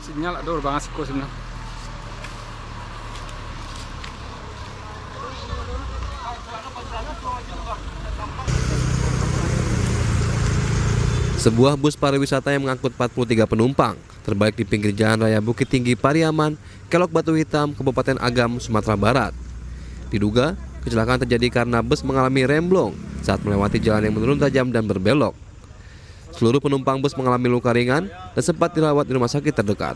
sinyal aduh banget sih sebenarnya. Sebuah bus pariwisata yang mengangkut 43 penumpang terbalik di pinggir jalan raya Bukit Tinggi Pariaman, Kelok Batu Hitam, Kabupaten Agam, Sumatera Barat. Diduga, kecelakaan terjadi karena bus mengalami remblong saat melewati jalan yang menurun tajam dan berbelok. Seluruh penumpang bus mengalami luka ringan dan sempat dirawat di rumah sakit terdekat.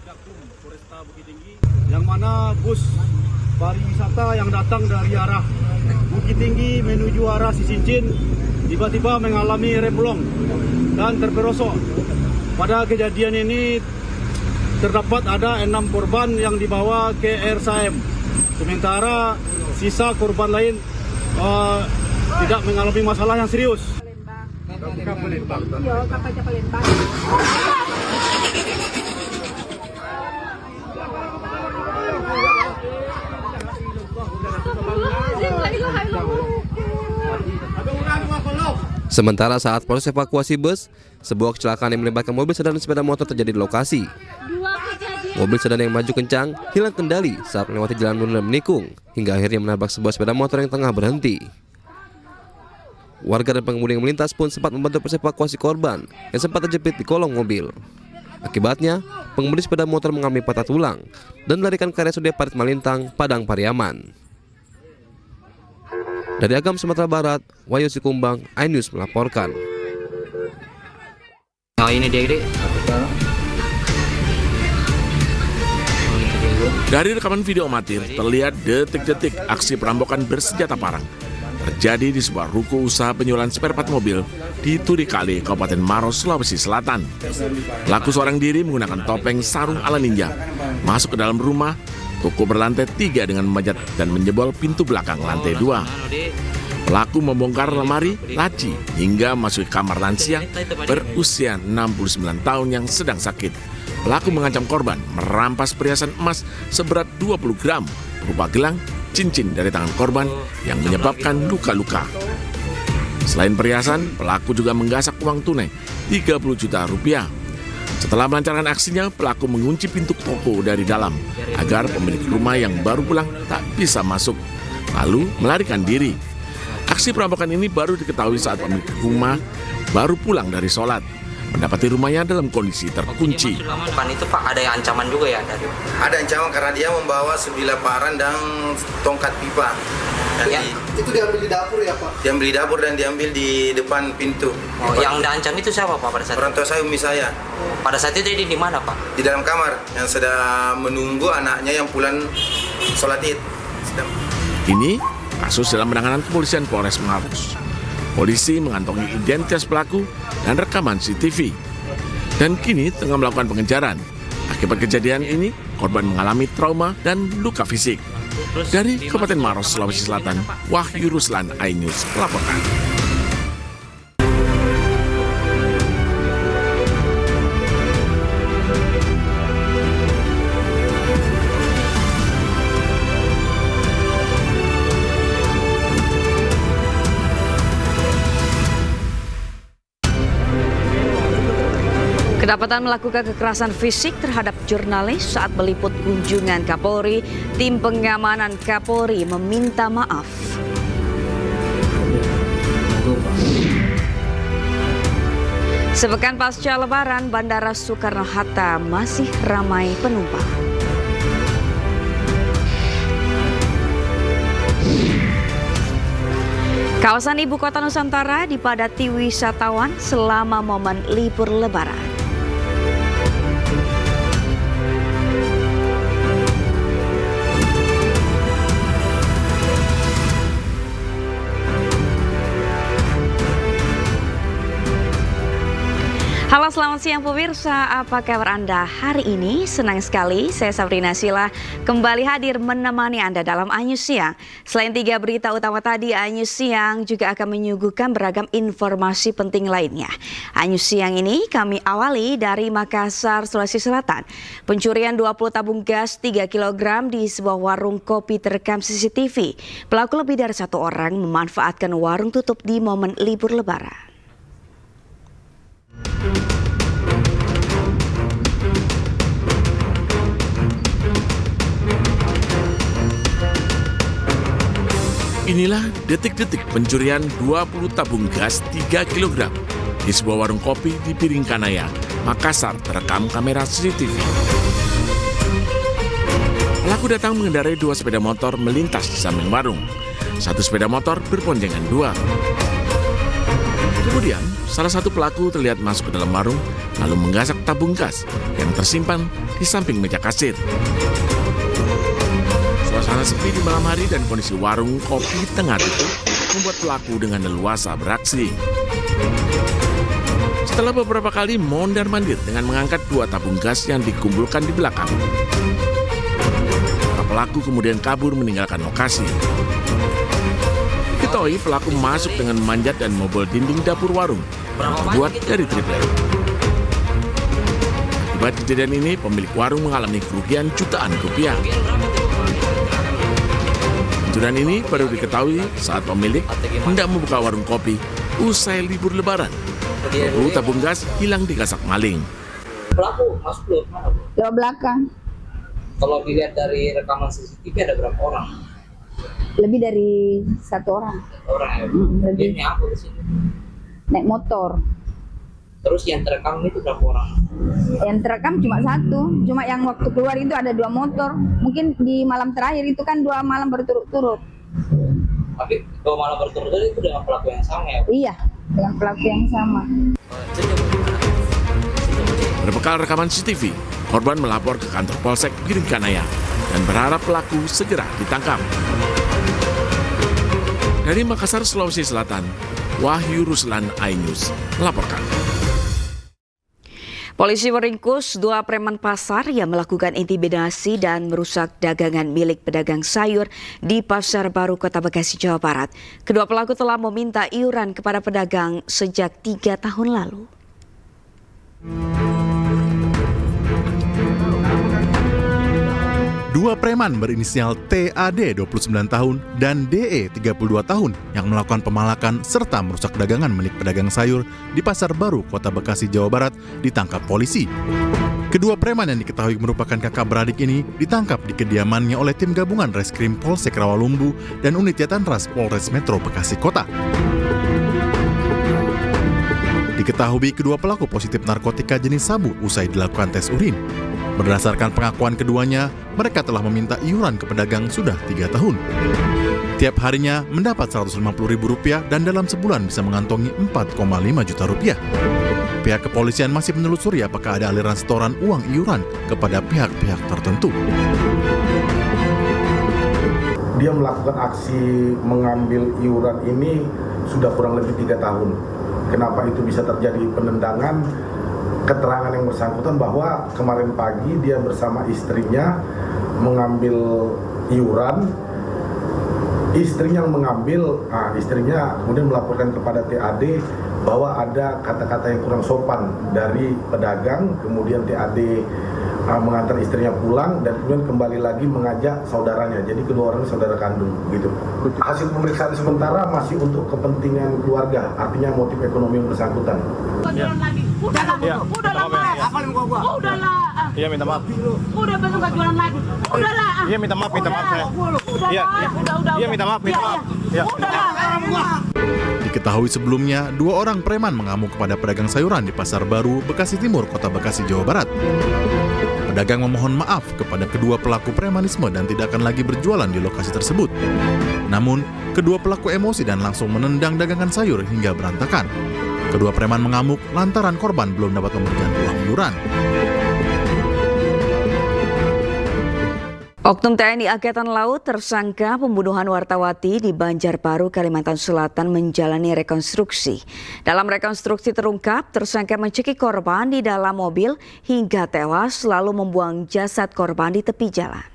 Yang mana bus pariwisata yang datang dari arah Bukit Tinggi menuju arah Sisincin tiba-tiba mengalami remblong dan terperosok. Pada kejadian ini terdapat ada 6 korban yang dibawa ke RSAM. Sementara sisa korban lain tidak mengalami masalah yang serius. Iya, kapalnya Palembang. Sementara saat proses evakuasi bus, sebuah kecelakaan yang melibatkan mobil sedan dan sepeda motor terjadi di lokasi. Mobil sedan yang maju kencang hilang kendali saat melewati jalan turun dan menikung, hingga akhirnya menabrak sebuah sepeda motor yang tengah berhenti. Warga dan pengemudi yang melintas pun sempat membantu proses evakuasi korban yang sempat terjepit di kolong mobil. Akibatnya, pengemudi sepeda motor mengalami patah tulang dan melarikan ke RSUD Parit Malintang, Padang Pariaman. Dari Agam, Sumatera Barat, Wahyu Sikumbang, iNews melaporkan. Oh ini dia. Dari rekaman video amatir, terlihat detik-detik aksi perampokan bersenjata parang terjadi di sebuah ruko usaha penjualan spare part mobil di Turikale, Kabupaten Maros, Sulawesi Selatan. Pelaku seorang diri menggunakan topeng sarung ala ninja, masuk ke dalam rumah toko berlantai 3 dengan memajat dan menjebol pintu belakang lantai 2. Pelaku membongkar lemari, laci, hingga masuk ke kamar lansia berusia 69 tahun yang sedang sakit. Pelaku mengancam korban merampas perhiasan emas seberat 20 gram berupa gelang, cincin dari tangan korban yang menyebabkan luka-luka. Selain perhiasan, pelaku juga menggasak uang tunai 30 juta rupiah. Setelah melancarkan aksinya, pelaku mengunci pintu toko dari dalam agar pemilik rumah yang baru pulang tak bisa masuk, lalu melarikan diri. Aksi perampokan ini baru diketahui saat pemilik rumah baru pulang dari sholat, mendapati rumahnya dalam kondisi terkunci. Bukan itu Pak, ada yang ancaman juga ya dari? Ada ancaman karena dia membawa sebilah parang dan tongkat pipa. Dan Ya. Itu diambil di dapur ya Pak? diambil di dapur dan diambil di depan pintu. Oh, yang diancam itu siapa Pak pada saat Orang itu? tua saya, umi saya, Pada saat itu di mana Pak? di dalam kamar yang sedang menunggu anaknya yang pulang sholat id. Ini kasus dalam penanganan kepolisian Polres Maros. Polisi mengantongi identitas pelaku dan rekaman CCTV. Dan kini tengah melakukan pengejaran. Akibat kejadian ini, korban mengalami trauma dan luka fisik. Dari Kabupaten Maros, Sulawesi Selatan, Wahyu Ruslan, iNews melaporkan. Kedapatan melakukan kekerasan fisik terhadap jurnalis saat meliput kunjungan Kapolri, tim pengamanan Kapolri meminta maaf. Sepekan pasca Lebaran, Bandara Soekarno-Hatta masih ramai penumpang. Kawasan ibu kota Nusantara dipadati wisatawan selama momen libur Lebaran. Halo, selamat siang pemirsa, apa kabar Anda hari ini? Senang sekali, saya Sabrina Sila kembali hadir menemani Anda dalam iNews Siang. Selain 3 berita utama tadi, iNews Siang juga akan menyuguhkan beragam informasi penting lainnya. iNews Siang ini kami awali dari Makassar, Sulawesi Selatan. Pencurian 20 tabung gas 3 kg di sebuah warung kopi terekam CCTV. Pelaku lebih dari 1 orang memanfaatkan warung tutup di momen libur Lebaran. Inilah detik-detik pencurian 20 tabung gas 3 kg di sebuah warung kopi di Piringkanaya, Makassar, terekam kamera CCTV. Pelaku datang mengendarai 2 sepeda motor melintas di samping warung. 1 sepeda motor berboncengan 2. Kemudian, salah satu pelaku terlihat masuk ke dalam warung lalu menggasak tabung gas yang tersimpan di samping meja kasir. Suasana sepi di malam hari dan kondisi warung kopi tengah tutup membuat pelaku dengan leluasa beraksi. Setelah beberapa kali mondar-mandir dengan mengangkat 2 tabung gas yang dikumpulkan di belakang, para pelaku kemudian kabur meninggalkan lokasi. Diketahui pelaku masuk dengan memanjat dan membobol dinding dapur warung yang terbuat dari triplek. Akibat kejadian ini, pemilik warung mengalami kerugian jutaan rupiah. Pencurian ini baru diketahui saat pemilik hendak membuka warung kopi usai libur lebaran. 20 tabung gas hilang digasak maling. Pelaku masuk lewat mana, Bu? Lewat belakang. Kalau dilihat dari rekaman CCTV ada berapa orang? Lebih dari 1 orang. Orang ya? Lebih. Dia apa di sini? Naik motor. Terus yang terekam itu berapa orang? Yang terekam cuma 1. Cuma yang waktu keluar itu ada 2 motor. Mungkin di malam terakhir itu kan 2 malam berturut-turut. Tapi 2 malam berturut-turut itu dengan pelaku yang sama ya? Iya, dengan pelaku yang sama. Berbekal rekaman CCTV, korban melapor ke kantor Polsek Piringkanaya dan berharap pelaku segera ditangkap. Dari Makassar, Sulawesi Selatan, Wahyu Ruslan, iNews melaporkan. Polisi meringkus 2 preman pasar yang melakukan intimidasi dan merusak dagangan milik pedagang sayur di Pasar Baru, Kota Bekasi, Jawa Barat. Kedua pelaku telah meminta iuran kepada pedagang sejak 3 tahun lalu. Dua preman berinisial TAD 29 tahun dan DE 32 tahun yang melakukan pemalakan serta merusak dagangan milik pedagang sayur di Pasar Baru, Kota Bekasi, Jawa Barat ditangkap polisi. Kedua preman yang diketahui merupakan kakak beradik ini ditangkap di kediamannya oleh tim gabungan Reskrim Polsek Rawalumbu dan Unit Jatanras Polres Metro Bekasi Kota. Diketahui kedua pelaku positif narkotika jenis sabu usai dilakukan tes urin. Berdasarkan pengakuan keduanya, mereka telah meminta iuran ke pedagang sudah 3 tahun. Tiap harinya mendapat Rp150.000 dan dalam sebulan bisa mengantongi Rp4,5 juta. Pihak kepolisian masih menelusuri apakah ada aliran setoran uang iuran kepada pihak-pihak tertentu. Dia melakukan aksi mengambil iuran ini sudah kurang lebih 3 tahun. Kenapa itu bisa terjadi penendangan? Keterangan yang bersangkutan bahwa kemarin pagi dia bersama istrinya mengambil iuran. Istrinya yang mengambil, istrinya kemudian melaporkan kepada TAD bahwa ada kata-kata yang kurang sopan dari pedagang. Kemudian TAD mengantar istrinya pulang dan kemudian kembali lagi mengajak saudaranya. Jadi kedua orang saudara kandung, gitu. Hasil pemeriksaan sementara masih untuk kepentingan keluarga, artinya motif ekonomi yang bersangkutan. Iya, minta maaf. Udah besok gak jualan lagi. Udahlah. Iya, minta maaf saya. Iya, minta maaf. Iya. Diketahui sebelumnya, 2 orang preman mengamuk kepada pedagang sayuran di Pasar Baru, Bekasi Timur, Kota Bekasi, Jawa Barat. Pedagang memohon maaf kepada kedua pelaku premanisme dan tidak akan lagi berjualan di lokasi tersebut. Namun, kedua pelaku emosi dan langsung menendang dagangan sayur hingga berantakan. Kedua preman mengamuk lantaran korban belum dapat memberikan uang iuran. Oknum TNI Angkatan Laut tersangka pembunuhan wartawati di Banjarbaru, Kalimantan Selatan menjalani rekonstruksi. Dalam rekonstruksi terungkap, tersangka mencekik korban di dalam mobil hingga tewas lalu membuang jasad korban di tepi jalan.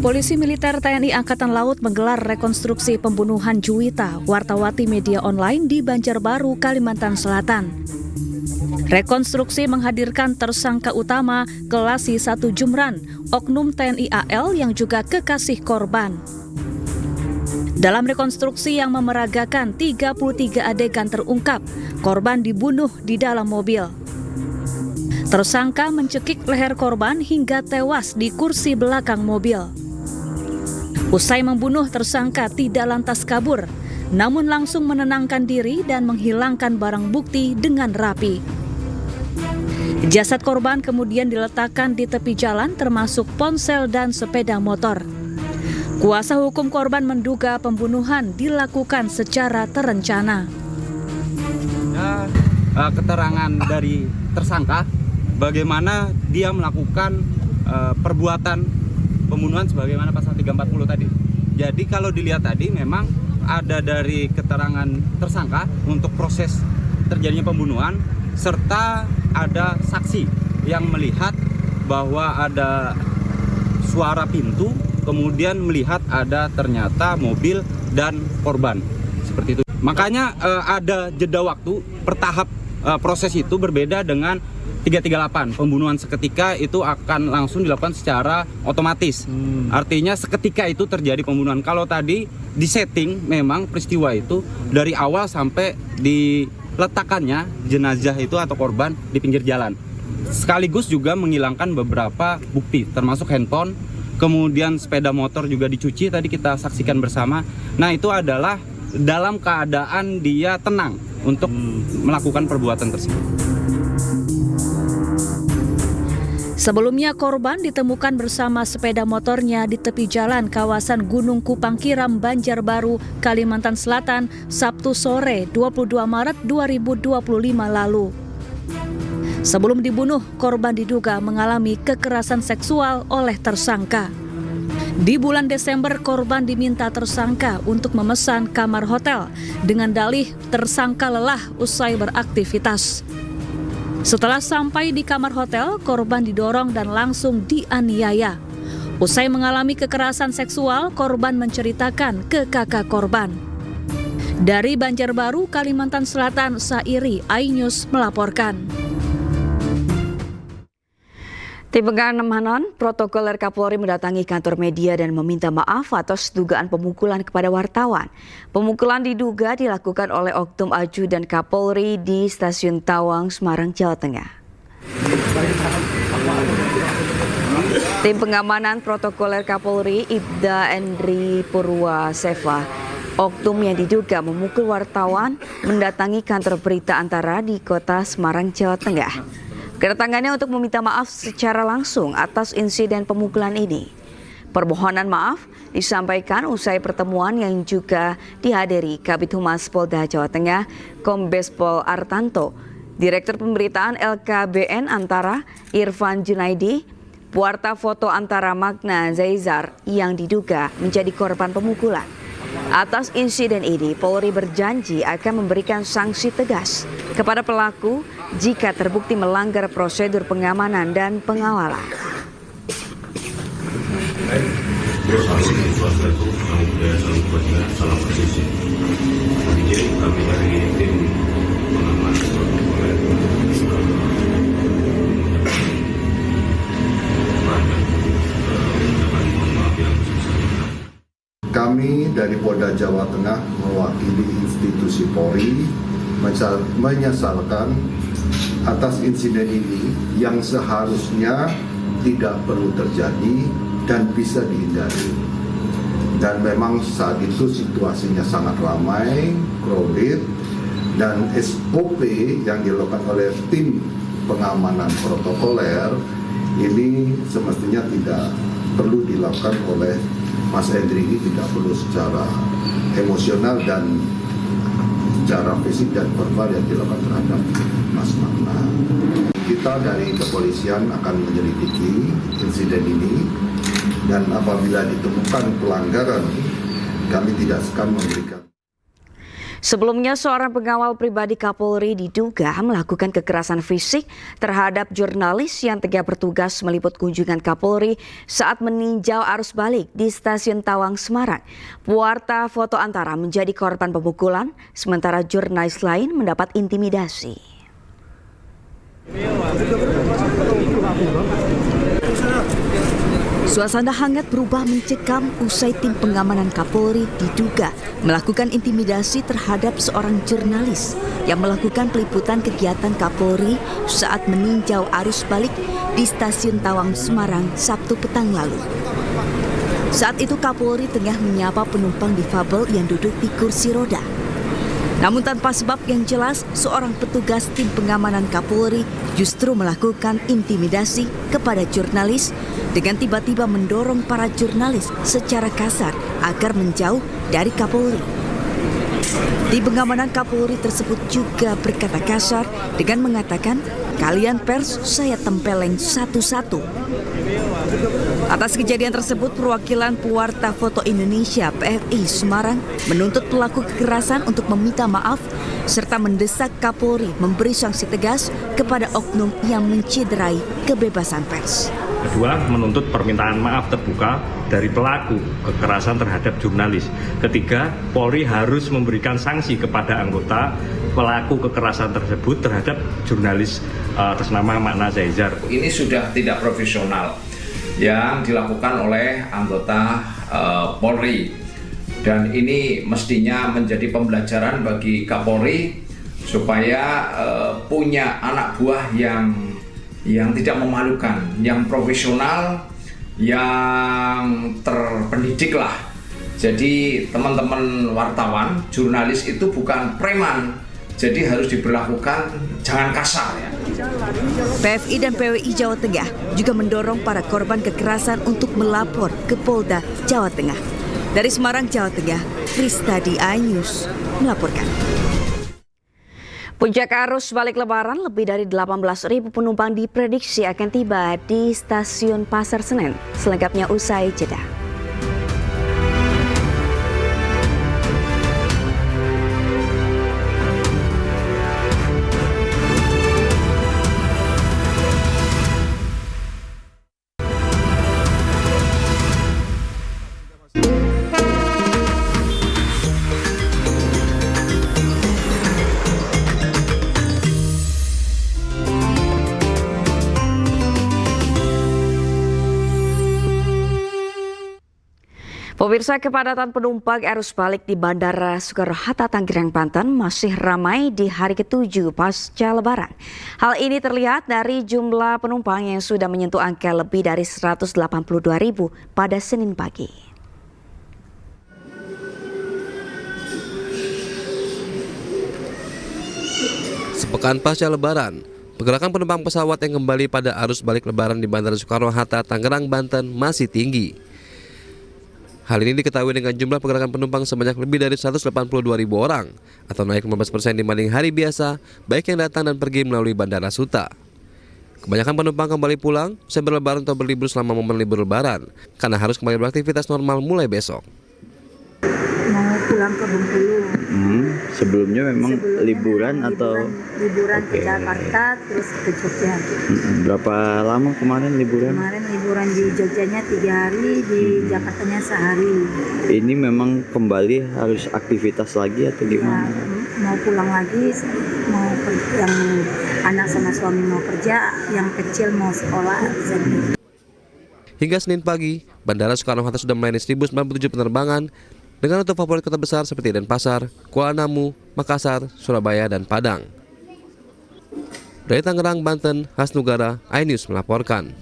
Polisi militer TNI Angkatan Laut menggelar rekonstruksi pembunuhan Juwita, wartawati media online di Banjarbaru, Kalimantan Selatan. Rekonstruksi menghadirkan tersangka utama Kelasi 1 Jumran, oknum TNI AL yang juga kekasih korban. Dalam rekonstruksi yang memeragakan 33 adegan terungkap, korban dibunuh di dalam mobil. Tersangka mencekik leher korban hingga tewas di kursi belakang mobil. Usai membunuh, tersangka tidak lantas kabur, namun langsung menenangkan diri dan menghilangkan barang bukti dengan rapi. Jasad korban kemudian diletakkan di tepi jalan termasuk ponsel dan sepeda motor. Kuasa hukum korban menduga pembunuhan dilakukan secara terencana. Keterangan dari tersangka bagaimana dia melakukan perbuatan pembunuhan sebagaimana pasal 340 tadi. Jadi kalau dilihat tadi memang ada dari keterangan tersangka untuk proses terjadinya pembunuhan serta ada saksi yang melihat bahwa ada suara pintu, kemudian melihat ada ternyata mobil dan korban. Seperti itu. Makanya ada jeda waktu bertahap. Proses itu berbeda dengan 338. Pembunuhan seketika itu akan langsung dilakukan secara otomatis. Artinya seketika itu terjadi pembunuhan. Kalau tadi disetting memang peristiwa itu dari awal sampai diletakkannya jenazah itu atau korban di pinggir jalan. Sekaligus juga menghilangkan beberapa bukti termasuk handphone, kemudian sepeda motor juga dicuci tadi kita saksikan bersama. Nah, itu adalah dalam keadaan dia tenang untuk melakukan perbuatan tersebut. Sebelumnya korban ditemukan bersama sepeda motornya di tepi jalan kawasan Gunung Kupang Kiram, Banjarbaru, Kalimantan Selatan, Sabtu sore 22 Maret 2025 lalu. Sebelum dibunuh, korban diduga mengalami kekerasan seksual oleh tersangka. Di bulan Desember, korban diminta tersangka untuk memesan kamar hotel dengan dalih tersangka lelah usai beraktivitas. Setelah sampai di kamar hotel, korban didorong dan langsung dianiaya. Usai mengalami kekerasan seksual, korban menceritakan ke kakak korban. Dari Banjarbaru, Kalimantan Selatan, Sairi iNews melaporkan. Tim pengamanan protokoler Kapolri mendatangi kantor media dan meminta maaf atas dugaan pemukulan kepada wartawan. Pemukulan diduga dilakukan oleh Oknum Ajudan Kapolri di Stasiun Tawang, Semarang, Jawa Tengah. Tim pengamanan protokoler Kapolri Ibda Endri Purwaseva, oknum yang diduga memukul wartawan, mendatangi kantor berita Antara di Kota Semarang, Jawa Tengah. Kedatangannya untuk meminta maaf secara langsung atas insiden pemukulan ini. Permohonan maaf disampaikan usai pertemuan yang juga dihadiri Kabid Humas Polda Jawa Tengah, Kombes Pol Artanto, Direktur Pemberitaan LKBN Antara Irfan Junaidi, pewarta foto Antara Magna Zaizar yang diduga menjadi korban pemukulan. Atas insiden ini, Polri berjanji akan memberikan sanksi tegas kepada pelaku jika terbukti melanggar prosedur pengamanan dan pengawalan. Kami dari Polda Jawa Tengah mewakili institusi Polri menyesalkan atas insiden ini yang seharusnya tidak perlu terjadi dan bisa dihindari. Dan memang saat itu situasinya sangat ramai, crowded, dan SOP yang dilakukan oleh tim pengamanan protokoler ini semestinya tidak perlu dilakukan oleh Mas Endri, ini tidak perlu secara emosional dan secara fisik dan verbal yang dilakukan terhadap Mas Magna. Kita dari kepolisian akan menyelidiki insiden ini dan apabila ditemukan pelanggaran, kami tidak akan memberikan. Sebelumnya, seorang pengawal pribadi Kapolri diduga melakukan kekerasan fisik terhadap jurnalis yang tengah bertugas meliput kunjungan Kapolri saat meninjau arus balik di Stasiun Tawang, Semarang. Pewarta foto Antara menjadi korban pemukulan, sementara jurnalis lain mendapat intimidasi. Suasana hangat berubah mencekam usai tim pengamanan Kapolri diduga melakukan intimidasi terhadap seorang jurnalis yang melakukan peliputan kegiatan Kapolri saat meninjau arus balik di Stasiun Tawang, Semarang, Sabtu petang lalu. Saat itu Kapolri tengah menyapa penumpang difabel yang duduk di kursi roda. Namun tanpa sebab yang jelas, seorang petugas tim pengamanan Kapolri justru melakukan intimidasi kepada jurnalis dengan tiba-tiba mendorong para jurnalis secara kasar agar menjauh dari Kapolri. Tim pengamanan Kapolri tersebut juga berkata kasar dengan mengatakan, "Kalian pers saya tempeleng satu-satu." Atas kejadian tersebut, perwakilan Pewarta Foto Indonesia PFI Semarang menuntut pelaku kekerasan untuk meminta maaf serta mendesak Kapolri memberi sanksi tegas kepada oknum yang menciderai kebebasan pers. Kedua, menuntut permintaan maaf terbuka dari pelaku kekerasan terhadap jurnalis. Ketiga, Polri harus memberikan sanksi kepada anggota pelaku kekerasan tersebut terhadap jurnalis atas nama Makna Zaizar. Ini sudah tidak profesional yang dilakukan oleh anggota Polri, dan ini mestinya menjadi pembelajaran bagi Kapolri supaya punya anak buah yang tidak memalukan, yang profesional, yang terpendidik lah. Jadi teman-teman wartawan, jurnalis itu bukan preman, jadi harus diberlakukan jangan kasar ya. PFI dan PWI Jawa Tengah juga mendorong para korban kekerasan untuk melapor ke Polda Jawa Tengah. Dari Semarang, Jawa Tengah, Kristadi, iNews melaporkan. Puncak arus balik Lebaran, lebih dari 18.000 penumpang diprediksi akan tiba di Stasiun Pasar Senen. Selengkapnya usai jeda. Pemirsa, kepadatan penumpang arus balik di Bandara Soekarno-Hatta, Tangerang, Banten masih ramai di hari ke-7 pasca Lebaran. Hal ini terlihat dari jumlah penumpang yang sudah menyentuh angka lebih dari 182.000 pada Senin pagi. Sepekan pasca Lebaran, pergerakan penumpang pesawat yang kembali pada arus balik Lebaran di Bandara Soekarno-Hatta, Tangerang, Banten masih tinggi. Hal ini diketahui dengan jumlah pergerakan penumpang sebanyak lebih dari 182.000 orang atau naik 15% dibanding hari biasa, baik yang datang dan pergi melalui Bandara Suta. Kebanyakan penumpang kembali pulang usai berlebaran atau berlibur selama momen libur Lebaran karena harus kembali beraktivitas normal mulai besok. Mau pulang ke Bengkulu. Sebelumnya memang liburan atau liburan ke Jakarta terus ke Jogja. Berapa lama kemarin liburan? Kemarin liburan di Jogjanya 3 hari, di Jakartanya sehari. Ini memang kembali harus aktivitas lagi atau gimana? Mau pulang lagi, mau yang anak sama suami mau kerja, yang kecil mau sekolah. Hingga Senin pagi, Bandara Soekarno-Hatta sudah melayani 1.097 penerbangan dengan rute favorit kota besar seperti Denpasar, Kuala Namu, Makassar, Surabaya, dan Padang. Dari Tangerang, Banten, Hasnugara, iNews melaporkan.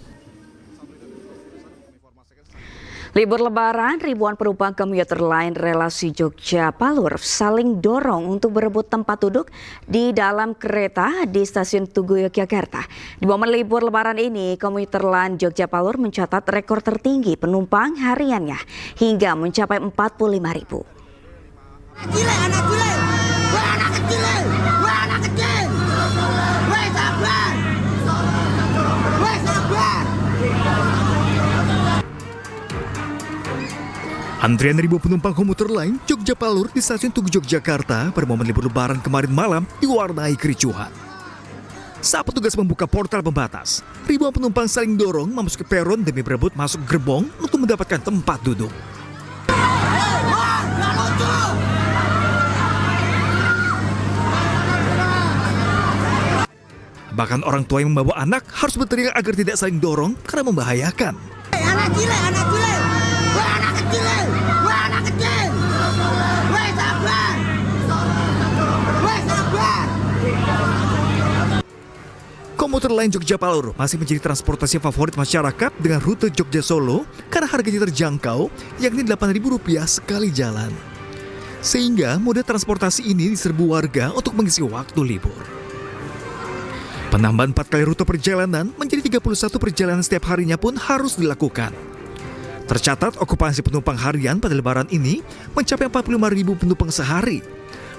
Libur Lebaran, ribuan penumpang komuter lain relasi Jogja-Palur saling dorong untuk berebut tempat duduk di dalam kereta di Stasiun Tugu Yogyakarta. Di momen libur Lebaran ini, komuter lain Jogja-Palur mencatat rekor tertinggi penumpang hariannya hingga mencapai 45.000. Antrian ribu penumpang komuter lain Jogja-Palur di Stasiun Tugu Yogyakarta pada momen libur Lebaran kemarin malam diwarnai kericuhan. Saat petugas membuka portal pembatas, ribuan penumpang saling dorong memasuki peron demi berebut masuk gerbong untuk mendapatkan tempat duduk. Bahkan orang tua yang membawa anak harus berteriak agar tidak saling dorong karena membahayakan. Anak kecil, wah anak kecil, wah sabar. Komuter lain Jogja Palur masih menjadi transportasi favorit masyarakat dengan rute Jogja Solo karena harganya terjangkau, yakni Rp8.000 sekali jalan. Sehingga moda transportasi ini diserbu warga untuk mengisi waktu libur. Penambahan 4 kali rute perjalanan menjadi 31 perjalanan setiap harinya pun harus dilakukan. Tercatat okupansi penumpang harian pada lebaran ini mencapai 45.000 penumpang sehari,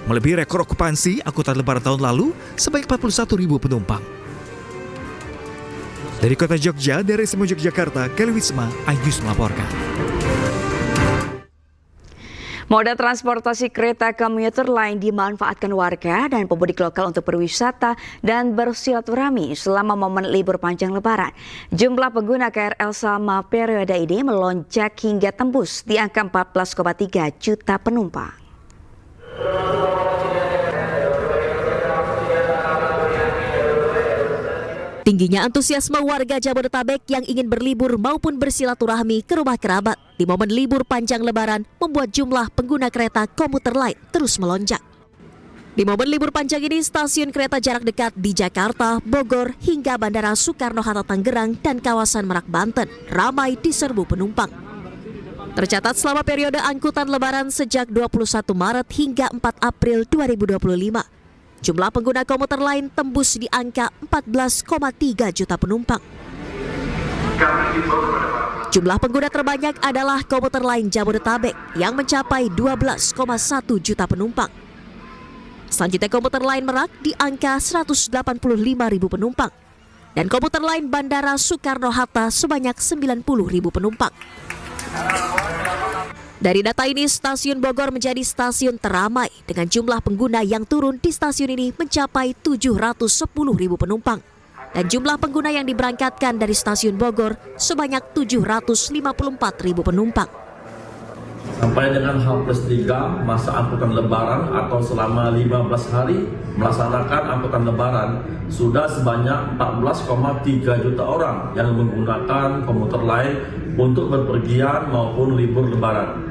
melebihi rekor okupansi angkutan lebaran tahun lalu sebanyak 41.000 penumpang. Dari kota Jogja, dari Simo Yogyakarta, Kelly Wisma, iNews melaporkan. Moda transportasi kereta komuter lain dimanfaatkan warga dan pemudik lokal untuk berwisata dan bersilaturahmi selama momen libur panjang Lebaran. Jumlah pengguna KRL selama periode ini melonjak hingga tembus di angka 14,3 juta penumpang. Tingginya antusiasme warga Jabodetabek yang ingin berlibur maupun bersilaturahmi ke rumah kerabat di momen libur panjang Lebaran membuat jumlah pengguna kereta komuter lain terus melonjak. Di momen libur panjang ini, stasiun kereta jarak dekat di Jakarta, Bogor, hingga Bandara Soekarno-Hatta Tangerang dan kawasan Merak, Banten ramai diserbu penumpang. Tercatat selama periode angkutan Lebaran sejak 21 Maret hingga 4 April 2025. Jumlah pengguna komuter lain tembus di angka 14,3 juta penumpang. Jumlah pengguna terbanyak adalah komuter lain Jabodetabek yang mencapai 12,1 juta penumpang. Selanjutnya komuter lain Merak di angka 185.000 penumpang. Dan komuter lain Bandara Soekarno-Hatta sebanyak 90.000 penumpang. Dari data ini, stasiun Bogor menjadi stasiun teramai dengan jumlah pengguna yang turun di stasiun ini mencapai 710.000 penumpang. Dan jumlah pengguna yang diberangkatkan dari stasiun Bogor sebanyak 754.000 penumpang. Sampai dengan H+3 masa angkutan Lebaran atau selama 15 hari melaksanakan angkutan Lebaran, sudah sebanyak 14,3 juta orang yang menggunakan komuter lain untuk berpergian maupun libur Lebaran.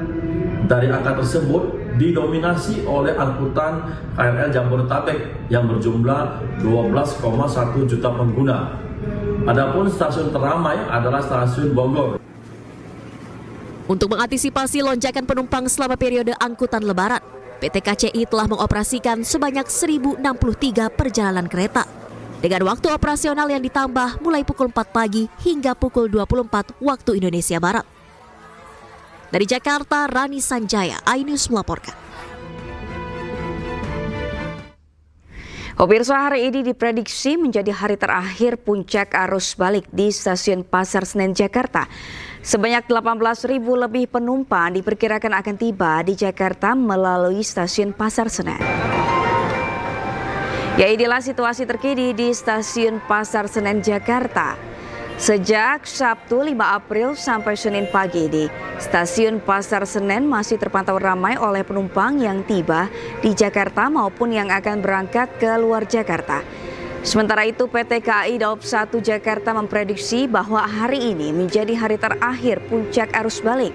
Dari angka tersebut didominasi oleh angkutan KRL Jabodetabek yang berjumlah 12,1 juta pengguna. Adapun stasiun teramai adalah stasiun Bogor. Untuk mengantisipasi lonjakan penumpang selama periode angkutan Lebaran, PT KCI telah mengoperasikan sebanyak 1.063 perjalanan kereta. Dengan waktu operasional yang ditambah mulai pukul 4 pagi hingga pukul 24 waktu Indonesia Barat. Dari Jakarta, Rani Sanjaya, iNews melaporkan. Pemirsa, hari ini diprediksi menjadi hari terakhir puncak arus balik di Stasiun Pasar Senen, Jakarta. Sebanyak 18.000 lebih penumpang diperkirakan akan tiba di Jakarta melalui Stasiun Pasar Senen. Ya, inilah situasi terkini di Stasiun Pasar Senen, Jakarta. Sejak Sabtu 5 April sampai Senin pagi ini, Stasiun Pasar Senen masih terpantau ramai oleh penumpang yang tiba di Jakarta maupun yang akan berangkat ke luar Jakarta. Sementara itu, PT KAI Daob 1 Jakarta memprediksi bahwa hari ini menjadi hari terakhir puncak arus balik.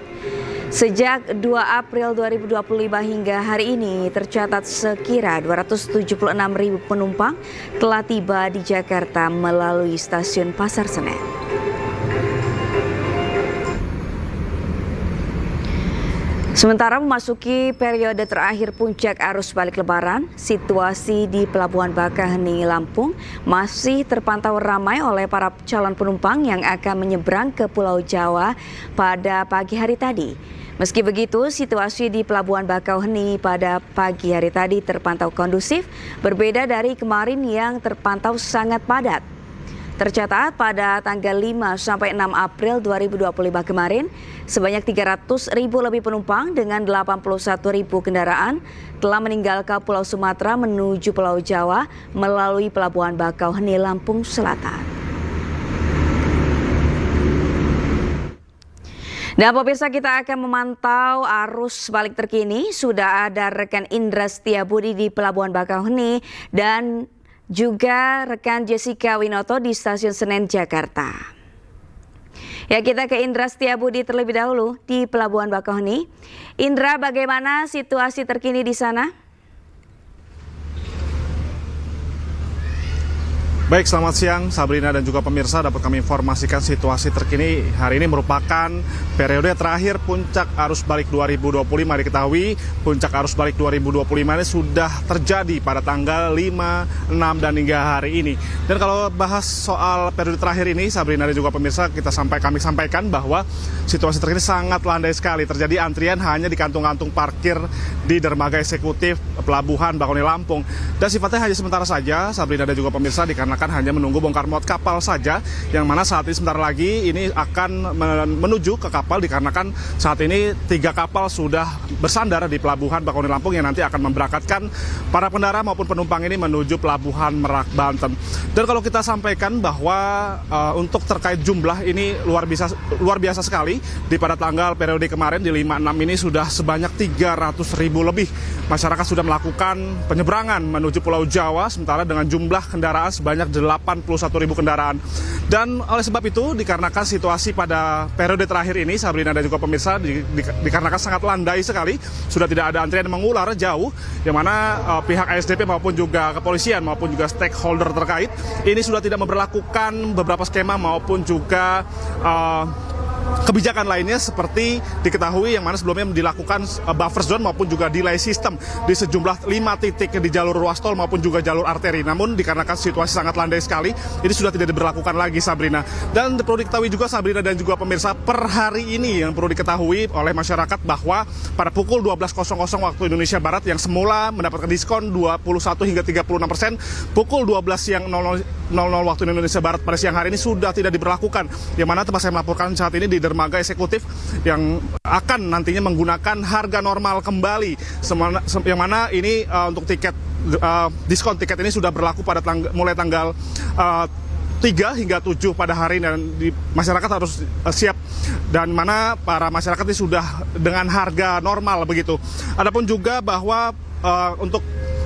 Sejak 2 April 2025 hingga hari ini tercatat sekira 276.000 penumpang telah tiba di Jakarta melalui Stasiun Pasar Senen. Sementara memasuki periode terakhir puncak arus balik Lebaran, situasi di Pelabuhan Bakaheni, Lampung masih terpantau ramai oleh para calon penumpang yang akan menyeberang ke Pulau Jawa pada pagi hari tadi. Meski begitu, situasi di Pelabuhan Bakauheni pada pagi hari tadi terpantau kondusif, berbeda dari kemarin yang terpantau sangat padat. Tercatat pada tanggal 5 sampai 6 April 2025 kemarin, sebanyak 300.000 lebih penumpang dengan 81.000 kendaraan telah meninggalkan Pulau Sumatera menuju Pulau Jawa melalui Pelabuhan Bakauheni, Lampung Selatan. Dan pemirsa, kita akan memantau arus balik terkini. Sudah ada rekan Indra Setiabudi di Pelabuhan Bakauheni dan juga rekan Jessica Winoto di Stasiun Senen, Jakarta. Ya, kita ke Indra Setiabudi terlebih dahulu di Pelabuhan Bakauheni. Indra, bagaimana situasi terkini di sana? Baik, selamat siang Sabrina dan juga pemirsa. Dapat kami informasikan situasi terkini hari ini merupakan periode terakhir puncak arus balik 2025. Diketahui puncak arus balik 2025 ini sudah terjadi pada tanggal 5, 6 dan hingga hari ini. Dan kalau bahas soal periode terakhir ini, Sabrina dan juga pemirsa, kami sampaikan bahwa situasi terkini sangat landai sekali. Terjadi antrian hanya di kantung-kantung parkir di dermaga eksekutif Pelabuhan Bakauheni Lampung. Dan sifatnya hanya sementara saja, Sabrina dan juga pemirsa, dikarenakan hanya menunggu bongkar muat kapal saja, yang mana saat ini sebentar lagi ini akan menuju ke kapal, dikarenakan saat ini 3 kapal sudah bersandar di Pelabuhan Bakauheni Lampung yang nanti akan memberangkatkan para pengendara maupun penumpang ini menuju Pelabuhan Merak, Banten. Dan kalau kita sampaikan bahwa untuk terkait jumlah ini luar biasa sekali. Di pada tanggal periode kemarin di 5-6 ini sudah sebanyak 300.000 lebih masyarakat sudah melakukan penyeberangan menuju Pulau Jawa, sementara dengan jumlah kendaraan sebanyak 81.000 kendaraan. Dan oleh sebab itu, dikarenakan situasi pada periode terakhir ini, Sabrina dan juga pemirsa, dikarenakan sangat landai sekali, sudah tidak ada antrian yang mengular jauh, yang mana pihak ASDP maupun juga kepolisian maupun juga stakeholder terkait ini sudah tidak memberlakukan beberapa skema maupun juga kebijakan lainnya seperti diketahui yang mana sebelumnya dilakukan buffer zone maupun juga delay system di sejumlah 5 titik di jalur ruas tol maupun juga jalur arteri. Namun dikarenakan situasi sangat landai sekali, ini sudah tidak diberlakukan lagi, Sabrina. Dan perlu diketahui juga, Sabrina dan juga pemirsa, per hari ini yang perlu diketahui oleh masyarakat bahwa pada pukul 12.00 waktu Indonesia Barat yang semula mendapatkan diskon 21 hingga 36%, pukul 12.00 waktu Indonesia Barat pada siang hari ini sudah tidak diberlakukan. Yang mana tempat saya melaporkan saat ini di dermaga eksekutif yang akan nantinya menggunakan harga normal kembali, yang mana ini untuk tiket diskon tiket ini sudah berlaku pada mulai tanggal 3 hingga 7 pada hari ini, dan masyarakat harus siap, dan mana para masyarakat ini sudah dengan harga normal begitu. Adapun juga bahwa untuk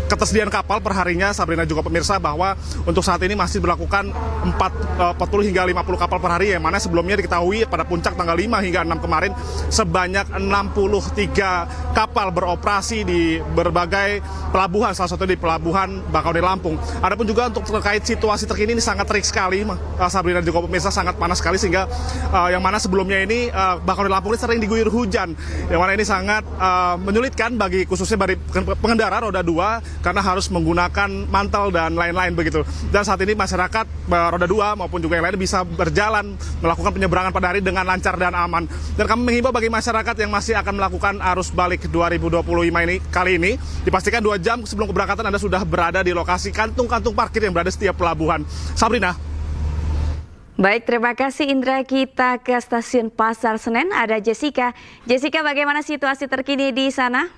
ketersediaan kapal perharinya, Sabrina juga pemirsa, bahwa untuk saat ini masih berlakukan 40 hingga 50 kapal per hari, yang mana sebelumnya diketahui pada puncak tanggal 5 hingga 6 kemarin sebanyak 63 kapal beroperasi di berbagai pelabuhan, salah satu di Pelabuhan Bakauheni Lampung. Adapun juga untuk terkait situasi terkini ini sangat terik sekali, Sabrina juga pemirsa, sangat panas sekali, sehingga yang mana sebelumnya ini Bakauheni Lampung ini sering diguyur hujan, yang mana ini sangat menyulitkan bagi khususnya bagi pengendara roda 2 karena harus menggunakan mantel dan lain-lain begitu. Dan saat ini masyarakat roda 2 maupun juga yang lain bisa berjalan melakukan penyeberangan pada hari dengan lancar dan aman. Dan kami menghimbau bagi masyarakat yang masih akan melakukan arus balik 2025 ini kali ini, dipastikan 2 jam sebelum keberangkatan Anda sudah berada di lokasi kantung-kantung parkir yang berada setiap pelabuhan. Sabrina. Baik, terima kasih Indra. Kita ke stasiun Pasar Senen, ada Jessica. Jessica, bagaimana situasi terkini di sana?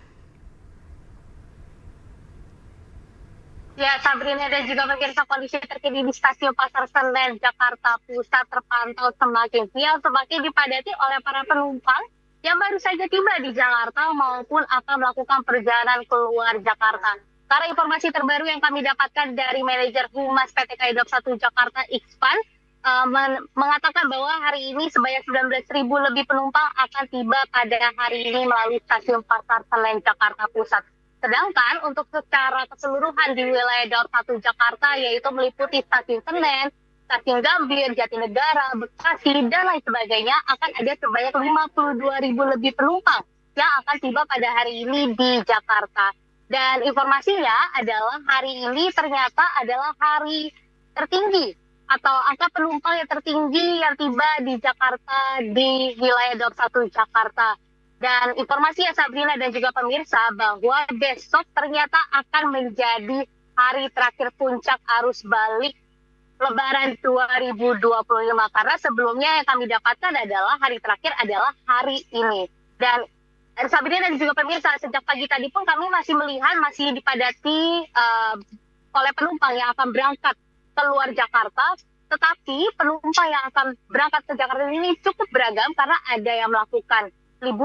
Ya, Sabrina dan juga pemirsa, kondisi terkini di stasiun Pasar Senen, Jakarta Pusat terpantau semakin siang, semakin dipadati oleh para penumpang yang baru saja tiba di Jakarta maupun akan melakukan perjalanan keluar Jakarta. Karena informasi terbaru yang kami dapatkan dari manajer Humas PT KAI Daup 1 Jakarta, Ikspan, mengatakan bahwa hari ini sebanyak 19.000 lebih penumpang akan tiba pada hari ini melalui stasiun Pasar Senen, Jakarta Pusat. Sedangkan untuk secara keseluruhan di wilayah Daup 1 Jakarta, yaitu meliputi stasiun Senen, stasiun Gambir, Jatinegara, Bekasi, dan lain sebagainya, akan ada sebanyak 52.000 lebih penumpang yang akan tiba pada hari ini di Jakarta. Dan informasinya adalah hari ini ternyata adalah hari tertinggi atau angka penumpang yang tertinggi yang tiba di Jakarta di wilayah Daup 1 Jakarta. Dan informasi ya Sabrina dan juga pemirsa, bahwa besok ternyata akan menjadi hari terakhir puncak arus balik Lebaran 2025. Karena sebelumnya yang kami dapatkan adalah hari terakhir adalah hari ini. Dan Sabrina dan juga pemirsa, sejak pagi tadi pun kami masih melihat masih dipadati oleh penumpang yang akan berangkat keluar Jakarta. Tetapi penumpang yang akan berangkat ke Jakarta ini cukup beragam, karena ada yang melakukan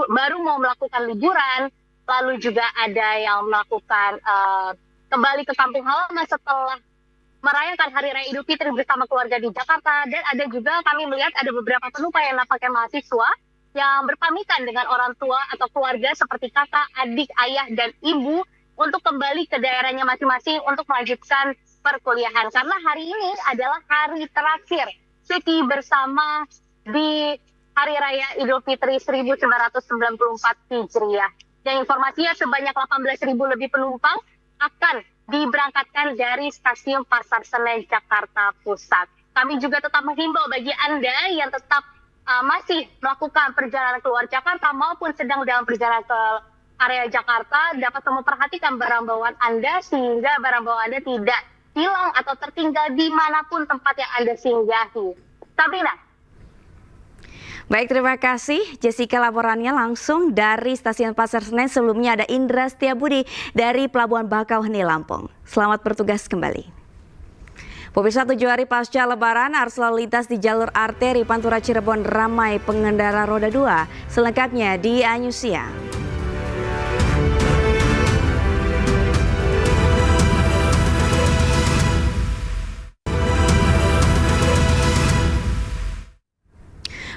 baru mau melakukan liburan, lalu juga ada yang melakukan kembali ke kampung halaman setelah merayakan Hari Raya Idul Fitri bersama keluarga di Jakarta. Dan ada juga kami melihat ada beberapa penumpang yang nampaknya mahasiswa yang berpamitan dengan orang tua atau keluarga seperti kakak, adik, ayah, dan ibu untuk kembali ke daerahnya masing-masing untuk melanjutkan perkuliahan. Karena hari ini adalah hari terakhir cuti bersama di Hari Raya Idul Fitri 1994 Hijriah. Dan informasinya sebanyak 18.000 lebih penumpang akan diberangkatkan dari stasiun Pasar Senen, Jakarta Pusat. Kami juga tetap menghimbau bagi Anda yang tetap masih melakukan perjalanan keluar Jakarta maupun sedang dalam perjalanan ke area Jakarta dapat memperhatikan barang bawaan Anda sehingga barang bawaan Anda tidak hilang atau tertinggal dimanapun tempat yang Anda singgahi. Sabrina. Baik, terima kasih Jessica laporannya langsung dari Stasiun Pasar Senen. Sebelumnya ada Indra Setiabudi dari Pelabuhan Bakauheni, Lampung. Selamat bertugas kembali. Pemirsa, 7 hari pasca Lebaran, arus lalu lintas di jalur arteri Pantura Cirebon ramai pengendara roda 2. Selengkapnya di Anyu Siang.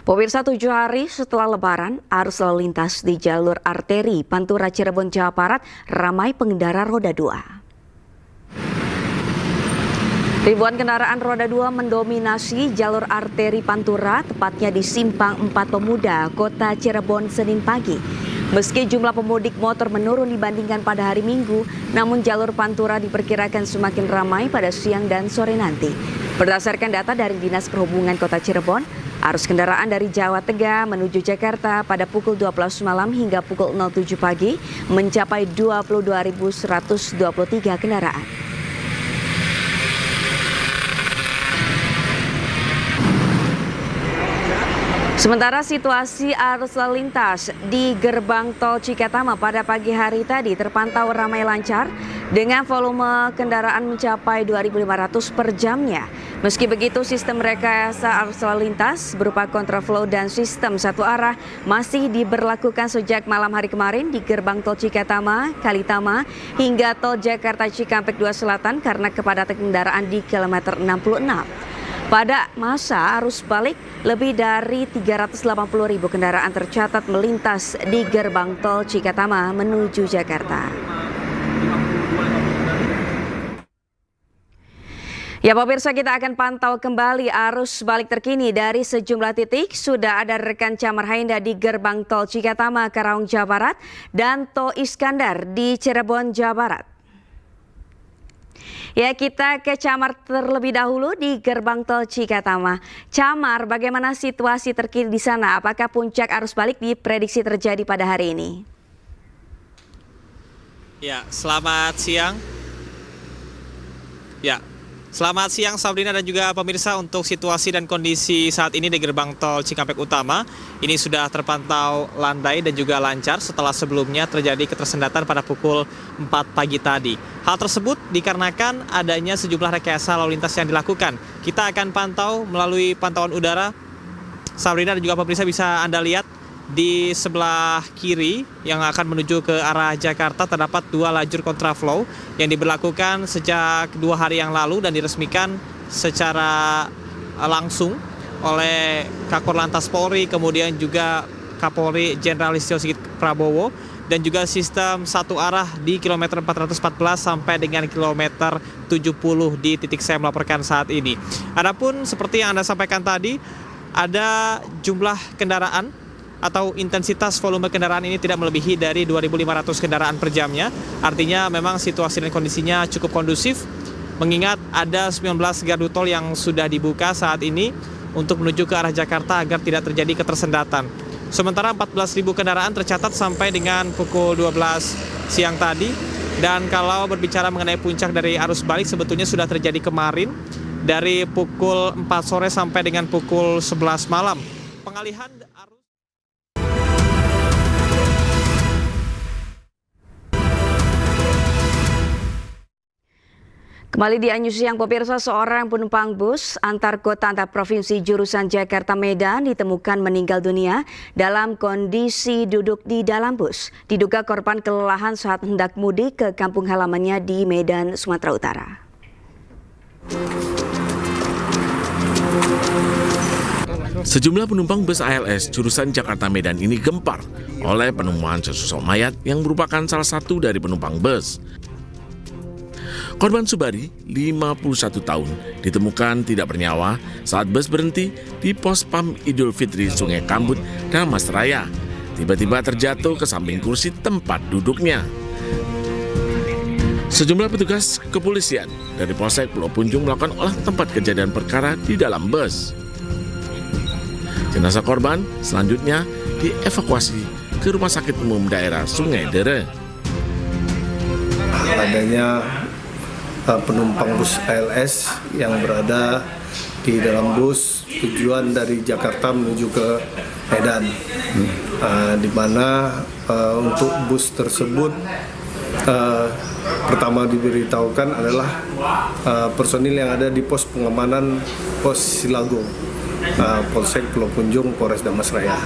Pemirsa, 7 hari setelah Lebaran, arus lalu lintas di jalur arteri Pantura Cirebon, Jawa Barat ramai pengendara roda 2. Ribuan kendaraan roda 2 mendominasi jalur arteri Pantura, tepatnya di Simpang 4 Pemuda, Kota Cirebon, Senin pagi. Meski jumlah pemudik motor menurun dibandingkan pada hari Minggu, namun jalur Pantura diperkirakan semakin ramai pada siang dan sore nanti. Berdasarkan data dari Dinas Perhubungan Kota Cirebon, arus kendaraan dari Jawa Tengah menuju Jakarta pada pukul 12 malam hingga pukul 07 pagi mencapai 22.123 kendaraan. Sementara situasi arus lalu lintas di gerbang tol Cikatama pada pagi hari tadi terpantau ramai lancar dengan volume kendaraan mencapai 2.500 per jamnya. Meski begitu, sistem rekayasa arus lalu lintas berupa kontraflow dan sistem satu arah masih diberlakukan sejak malam hari kemarin di gerbang tol Cikatama, Kalitama hingga tol Jakarta Cikampek 2 Selatan karena kepadatan kendaraan di kilometer 66. Pada masa arus balik, lebih dari 380.000 kendaraan tercatat melintas di gerbang tol Cikatama menuju Jakarta. Ya pemirsa, kita akan pantau kembali arus balik terkini dari sejumlah titik. Sudah ada rekan Camar Hainda di gerbang tol Cikatama, Karawang, Jawa Barat dan Tol Iskandar di Cirebon, Jawa Barat. Ya, kita ke Camar terlebih dahulu di gerbang tol Cikatama. Camar, bagaimana situasi terkini di sana? Apakah puncak arus balik diprediksi terjadi pada hari ini? Ya, selamat siang. Ya, selamat siang Sabrina dan juga pemirsa. Untuk situasi dan kondisi saat ini di gerbang tol Cikampek Utama, ini sudah terpantau landai dan juga lancar setelah sebelumnya terjadi ketersendatan pada pukul 4 pagi tadi. Hal tersebut dikarenakan adanya sejumlah rekayasa lalu lintas yang dilakukan. Kita akan pantau melalui pantauan udara. Sabrina dan juga pemirsa, bisa Anda lihat di sebelah kiri yang akan menuju ke arah Jakarta terdapat 2 lajur kontraflow yang diberlakukan sejak 2 hari yang lalu dan diresmikan secara langsung oleh Kakor Lantas Polri, kemudian juga Kapolri Jenderal Listio Sigit Prabowo, dan juga sistem satu arah di kilometer 414 sampai dengan kilometer 70 di titik saya melaporkan saat ini. Adapun seperti yang Anda sampaikan tadi, ada jumlah kendaraan atau intensitas volume kendaraan ini tidak melebihi dari 2.500 kendaraan per jamnya. Artinya memang situasi dan kondisinya cukup kondusif, mengingat ada 19 gardu tol yang sudah dibuka saat ini untuk menuju ke arah Jakarta agar tidak terjadi ketersendatan. Sementara 14.000 kendaraan tercatat sampai dengan pukul 12 siang tadi. Dan kalau berbicara mengenai puncak dari arus balik, sebetulnya sudah terjadi kemarin dari pukul 4 sore sampai dengan pukul 11 malam. Pengalihan arus Kembali di Anyu Siang, pemirsa, seorang penumpang bus antar kota antar provinsi jurusan Jakarta Medan ditemukan meninggal dunia dalam kondisi duduk di dalam bus. Diduga korban kelelahan saat hendak mudik ke kampung halamannya di Medan, Sumatera Utara. Sejumlah penumpang bus ALS jurusan Jakarta Medan ini gempar oleh penemuan sesosok mayat yang merupakan salah satu dari penumpang bus. Korban Subari, 51 tahun, ditemukan tidak bernyawa saat bus berhenti di pos PAM Idul Fitri Sungai Kambut, Dharmasraya. Tiba-tiba terjatuh ke samping kursi tempat duduknya. Sejumlah petugas kepolisian dari Polsek Pulau Punjung melakukan olah tempat kejadian perkara di dalam bus. Jenazah korban selanjutnya dievakuasi ke Rumah Sakit Umum Daerah Sungai Dere. Adanya penumpang bus ALS yang berada di dalam bus tujuan dari Jakarta menuju ke Medan, di mana untuk bus tersebut pertama diberitahukan adalah personil yang ada di pos pengamanan pos Silago, Polsek Pulau Punjung, Polres Dharmasraya.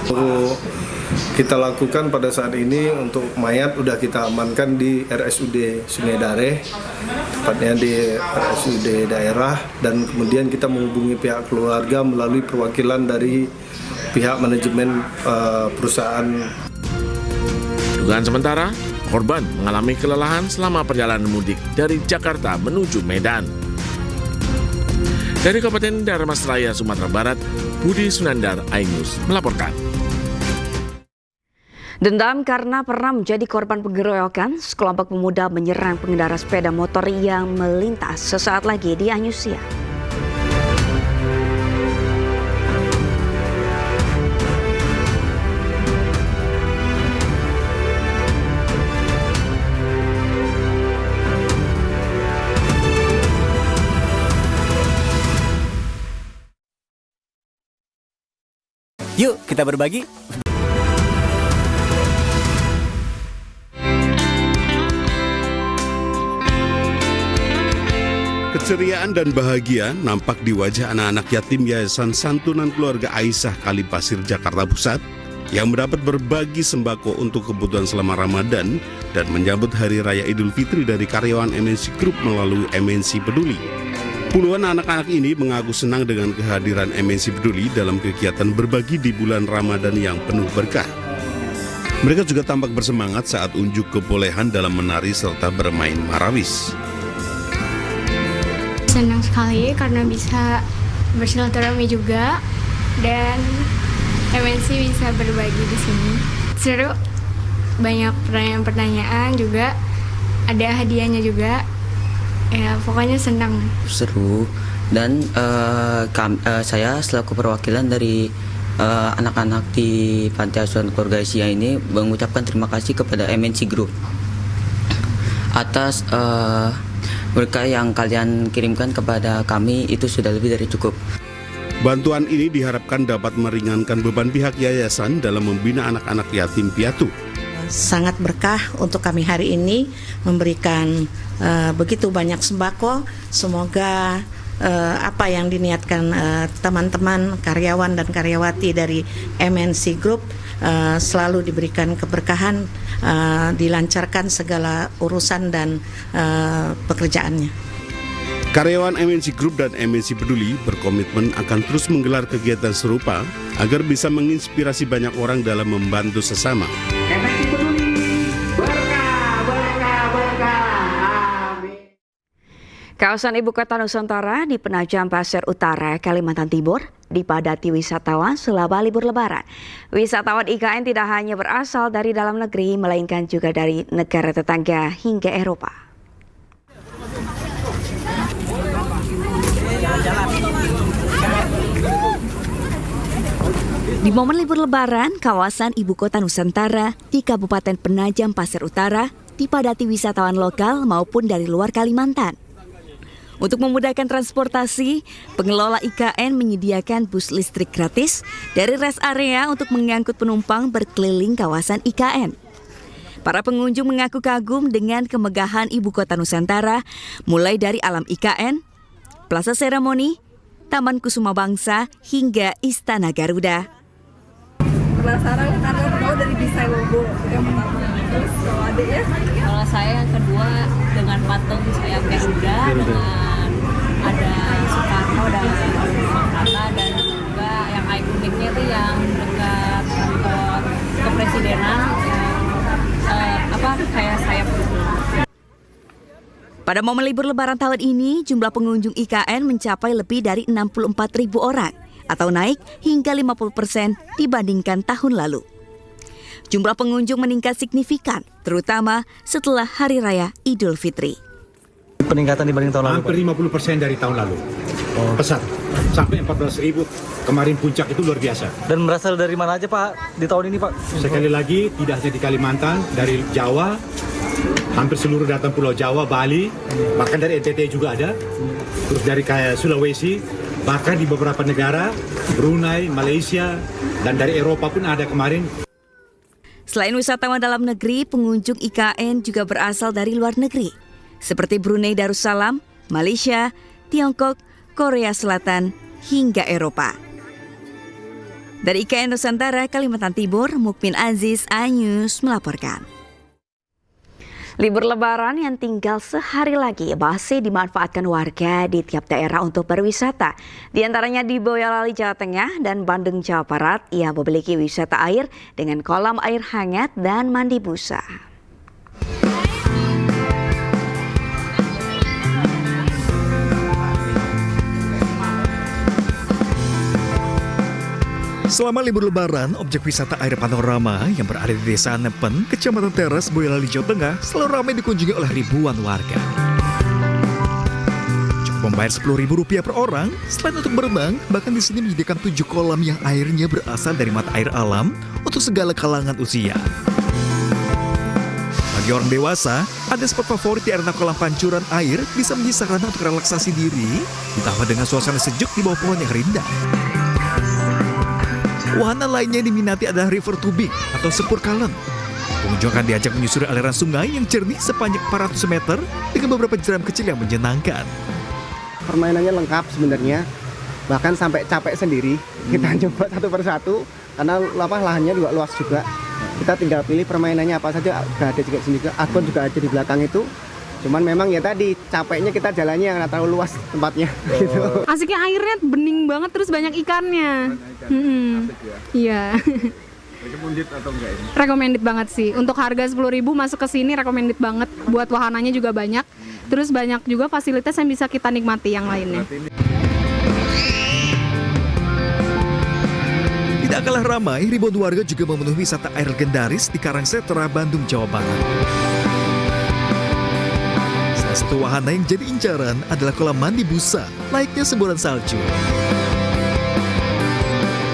Kita lakukan pada saat ini untuk mayat udah kita amankan di RSUD Sungai Dare, tepatnya di RSUD daerah, dan kemudian kita menghubungi pihak keluarga melalui perwakilan dari pihak manajemen perusahaan. Dugaan sementara, korban mengalami kelelahan selama perjalanan mudik dari Jakarta menuju Medan. Dari Kabupaten Dharmasraya, Sumatera Barat, Budi Sunandar, iNews melaporkan. Dendam karena pernah menjadi korban pengeroyokan, sekelompok pemuda menyerang pengendara sepeda motor yang melintas sesaat lagi di Anyusia. Yuk kita berbagi. Keceriaan dan bahagia nampak di wajah anak-anak yatim Yayasan Santunan Keluarga Aisyah Kalipasir, Jakarta Pusat yang mendapat berbagi sembako untuk kebutuhan selama Ramadan dan menyambut Hari Raya Idul Fitri dari karyawan MNC Group melalui MNC Peduli. Puluhan anak-anak ini mengaku senang dengan kehadiran MNC Peduli dalam kegiatan berbagi di bulan Ramadan yang penuh berkah. Mereka juga tampak bersemangat saat unjuk kebolehan dalam menari serta bermain marawis. Senang sekali karena bisa bersilaturahmi juga dan MNC bisa berbagi di sini. Seru, banyak pertanyaan-pertanyaan juga, ada hadiahnya juga. Ya pokoknya senang. Seru dan saya selaku perwakilan dari anak-anak di Panti Asuhan Keluarga Aisyah ini mengucapkan terima kasih kepada MNC Group atas berkah yang kalian kirimkan kepada kami, itu sudah lebih dari cukup. Bantuan ini diharapkan dapat meringankan beban pihak yayasan dalam membina anak-anak yatim piatu. Sangat berkah untuk kami hari ini memberikan begitu banyak sembako. Semoga apa yang diniatkan teman-teman karyawan dan karyawati dari MNC Group selalu diberikan keberkahan, dilancarkan segala urusan dan pekerjaannya. Karyawan MNC Group dan MNC Peduli berkomitmen akan terus menggelar kegiatan serupa agar bisa menginspirasi banyak orang dalam membantu sesama. Kawasan Ibu Kota Nusantara di Penajam Pasir Utara, Kalimantan Timur dipadati wisatawan selama libur Lebaran. Wisatawan IKN tidak hanya berasal dari dalam negeri, melainkan juga dari negara tetangga hingga Eropa. Di momen libur Lebaran, kawasan Ibu Kota Nusantara di Kabupaten Penajam Pasir Utara dipadati wisatawan lokal maupun dari luar Kalimantan. Untuk memudahkan transportasi, pengelola IKN menyediakan bus listrik gratis dari rest area untuk mengangkut penumpang berkeliling kawasan IKN. Para pengunjung mengaku kagum dengan kemegahan Ibu Kota Nusantara, mulai dari alam IKN, Plaza Seremoni, Taman Kusuma Bangsa, hingga Istana Garuda. Penasaran karena pertama dari desain logo yang pertama. Terus kalau adek ya? Kalau saya yang kedua dengan patung sayap Garuda dengan ada Pada momen libur Lebaran tahun ini, jumlah pengunjung IKN mencapai lebih dari 64.000 orang atau naik hingga 50% dibandingkan tahun lalu. Jumlah pengunjung meningkat signifikan, terutama setelah Hari Raya Idul Fitri. Peningkatan dibanding tahun lalu? Hampir 50% dari tahun lalu. Pesat, sampai 14.000. Kemarin puncak itu luar biasa. Dan berasal dari mana aja Pak di tahun ini Pak? Sekali lagi, tidak hanya di Kalimantan, dari Jawa, hampir seluruh datang Pulau Jawa, Bali, bahkan dari NTT juga ada, terus dari kayak Sulawesi, bahkan di beberapa negara, Brunei, Malaysia, dan dari Eropa pun ada kemarin. Selain wisatawan dalam negeri, pengunjung IKN juga berasal dari luar negeri, seperti Brunei Darussalam, Malaysia, Tiongkok, Korea Selatan, hingga Eropa. Dari IKN Nusantara, Kalimantan Timur, Mukmin Aziz, iNews melaporkan. Libur Lebaran yang tinggal sehari lagi masih dimanfaatkan warga di tiap daerah untuk berwisata. Di antaranya di Boyolali, Jawa Tengah dan Bandung, Jawa Barat yang memiliki wisata air dengan kolam air hangat dan mandi busa. Selama libur Lebaran, objek wisata air panorama yang berada di Desa Nepen, Kecamatan Teras, Boyolali, Jawa Tengah, selalu ramai dikunjungi oleh ribuan warga. Cukup membayar Rp10.000 per orang. Selain untuk berenang, bahkan di sini menyediakan 7 kolam yang airnya berasal dari mata air alam untuk segala kalangan usia. Bagi orang dewasa, ada spot favorit di arena kolam pancuran air bisa menjadi sarana untuk relaksasi diri, ditambah dengan suasana sejuk di bawah pohon yang rindang. Wahana lainnya yang diminati adalah river tubing atau sepur kalen. Pengunjung akan diajak menyusuri aliran sungai yang jernih sepanjang 400 meter dengan beberapa jeram kecil yang menyenangkan. Permainannya lengkap sebenarnya, bahkan sampai capek sendiri. Kita coba satu persatu karena lahannya juga luas juga. Kita tinggal pilih permainannya apa saja, ada juga sini. Akun juga ada di belakang itu. Cuman memang ya tadi capeknya kita jalannya yang terlalu luas tempatnya. Gitu. Asiknya airnya bening banget terus banyak ikannya. Iya. Recommended atau enggak ini? Recommended banget sih. Untuk harga 10.000 masuk ke sini recommended banget. Buat wahananya juga banyak. Terus banyak juga fasilitas yang bisa kita nikmati yang lainnya. Tidak kalah ramai, ribuan warga juga memenuhi wisata air legendaris di Karangsetra, Bandung, Jawa Barat. Salah satu wahana yang jadi incaran adalah kolam mandi busa, layaknya semburan salju.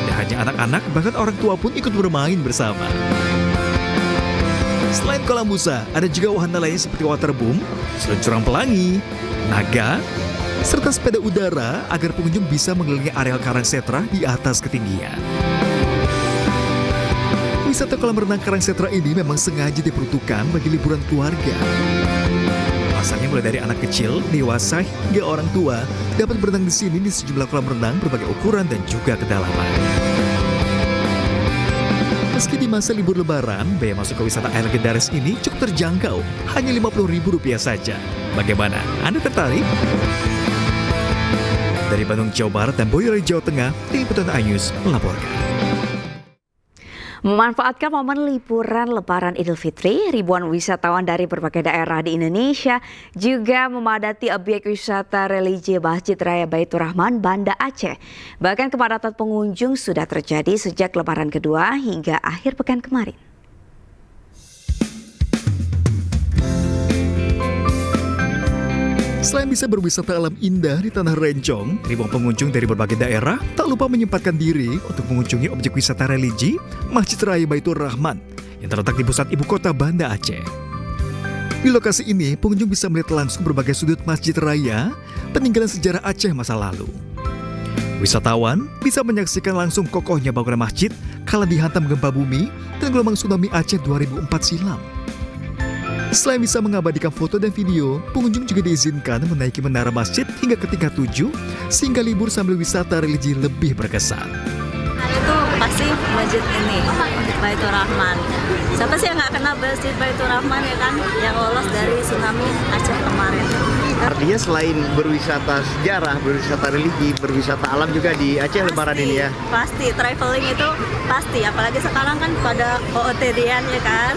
Tidak hanya anak-anak, bahkan orang tua pun ikut bermain bersama. Selain kolam busa, ada juga wahana lain seperti waterboom, seluncuran pelangi, naga, serta sepeda udara agar pengunjung bisa mengelilingi areal Karangsetra di atas ketinggian. Wisata kolam renang Karangsetra ini memang sengaja diperuntukkan bagi liburan keluarga. Pasalnya mulai dari anak kecil, dewasa, hingga orang tua dapat berenang di sini di sejumlah kolam renang berbagai ukuran dan juga kedalaman. Meski di masa libur Lebaran, biaya masuk ke wisata air legendaris ini cukup terjangkau, hanya Rp50.000 saja. Bagaimana? Anda tertarik? Dari Bandung, Jawa Barat dan Boyolali, Jawa Tengah, Tim Liputan iNews melaporkan. Memanfaatkan momen liburan Lebaran Idul Fitri, ribuan wisatawan dari berbagai daerah di Indonesia juga memadati objek wisata religi Masjid Raya Baitur Rahman, Banda Aceh. Bahkan kepadatan pengunjung sudah terjadi sejak Lebaran kedua hingga akhir pekan kemarin. Selain bisa berwisata alam indah di Tanah Rencong, ribuan pengunjung dari berbagai daerah tak lupa menyempatkan diri untuk mengunjungi objek wisata religi Masjid Raya Baitur Rahman yang terletak di pusat ibu kota Banda Aceh. Di lokasi ini, pengunjung bisa melihat langsung berbagai sudut Masjid Raya, peninggalan sejarah Aceh masa lalu. Wisatawan bisa menyaksikan langsung kokohnya bangunan masjid kala dihantam gempa bumi dan gelombang tsunami Aceh 2004 silam. Selain bisa mengabadikan foto dan video, pengunjung juga diizinkan menaiki menara masjid hingga ke tingkat 7, sehingga libur sambil wisata religi lebih berkesan. Itu pasti masjid ini, Baitur Rahman. Siapa sih yang nggak kenal Masjid Baitur Rahman ya kan, yang lolos dari tsunami Aceh kemarin. Artinya selain berwisata sejarah, berwisata religi, berwisata alam juga di Aceh pasti, Lebaran ini ya? Pasti, traveling itu pasti. Apalagi sekarang kan pada OOTD-an ya kan.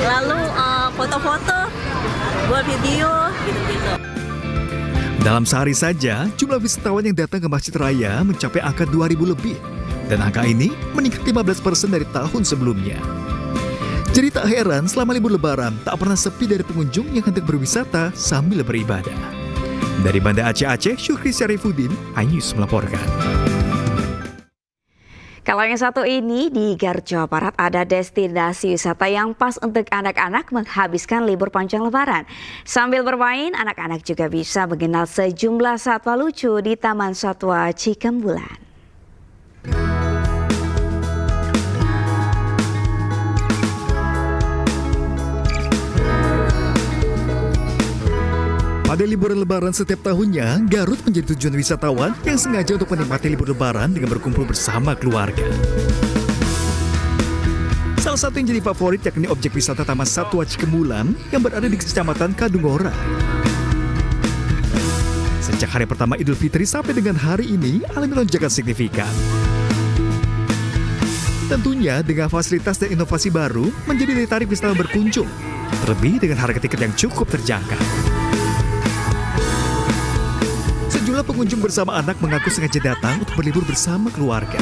Lalu foto-foto buat video gitu-gitu. Dalam sehari saja, jumlah wisatawan yang datang ke Masjid Raya mencapai angka 2.000 lebih. Dan angka ini meningkat 15% dari tahun sebelumnya. Jadi tak heran selama libur lebaran tak pernah sepi dari pengunjung yang hendak berwisata sambil beribadah. Dari Banda Aceh, Syukri Syarifuddin, iNews melaporkan. Kalau yang satu ini, di Garut, Jawa Barat ada destinasi wisata yang pas untuk anak-anak menghabiskan libur panjang lebaran. Sambil bermain, anak-anak juga bisa mengenal sejumlah satwa lucu di Taman Satwa Cikembulan. Pada liburan lebaran setiap tahunnya, Garut menjadi tujuan wisatawan yang sengaja untuk menikmati libur lebaran dengan berkumpul bersama keluarga. Salah satu yang jadi favorit yakni objek wisata Taman Satwa Cikembulan yang berada di Kecamatan Kadungora. Sejak hari pertama Idul Fitri sampai dengan hari ini alami lonjakan signifikan. Tentunya dengan fasilitas dan inovasi baru menjadi daya tarik wisatawan berkunjung, terlebih dengan harga tiket yang cukup terjangkau. Sejumlah pengunjung bersama anak mengaku sengaja datang untuk berlibur bersama keluarga.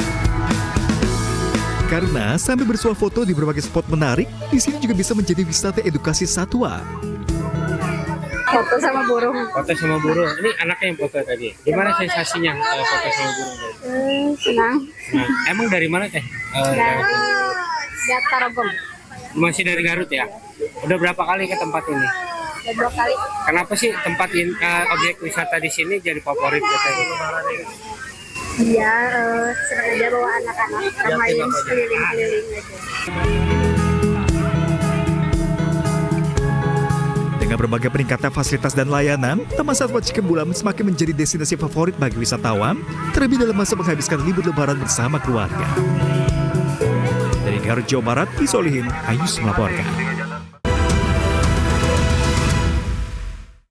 Karena sambil bersuah foto di berbagai spot menarik, di sini juga bisa menjadi wisata edukasi satwa. Foto sama burung. Foto sama burung. Ini anaknya yang foto tadi. Gimana sensasinya foto sama burung? Senang. Emang dari mana teh? Dari Tarogong. Masih dari Garut ya? Udah berapa kali ke tempat ini? Udah 2 kali. Kenapa sih tempat objek wisata di sini jadi favorit katanya? Iya, sengaja bawa anak-anak main keliling-keliling aja. Dengan berbagai peningkatan fasilitas dan layanan, Taman Satwa Cikembulan semakin menjadi destinasi favorit bagi wisatawan, terlebih dalam masa menghabiskan libur lebaran bersama keluarga. Dari Garut, Jawa Barat, Isolihin, iNews melaporkan.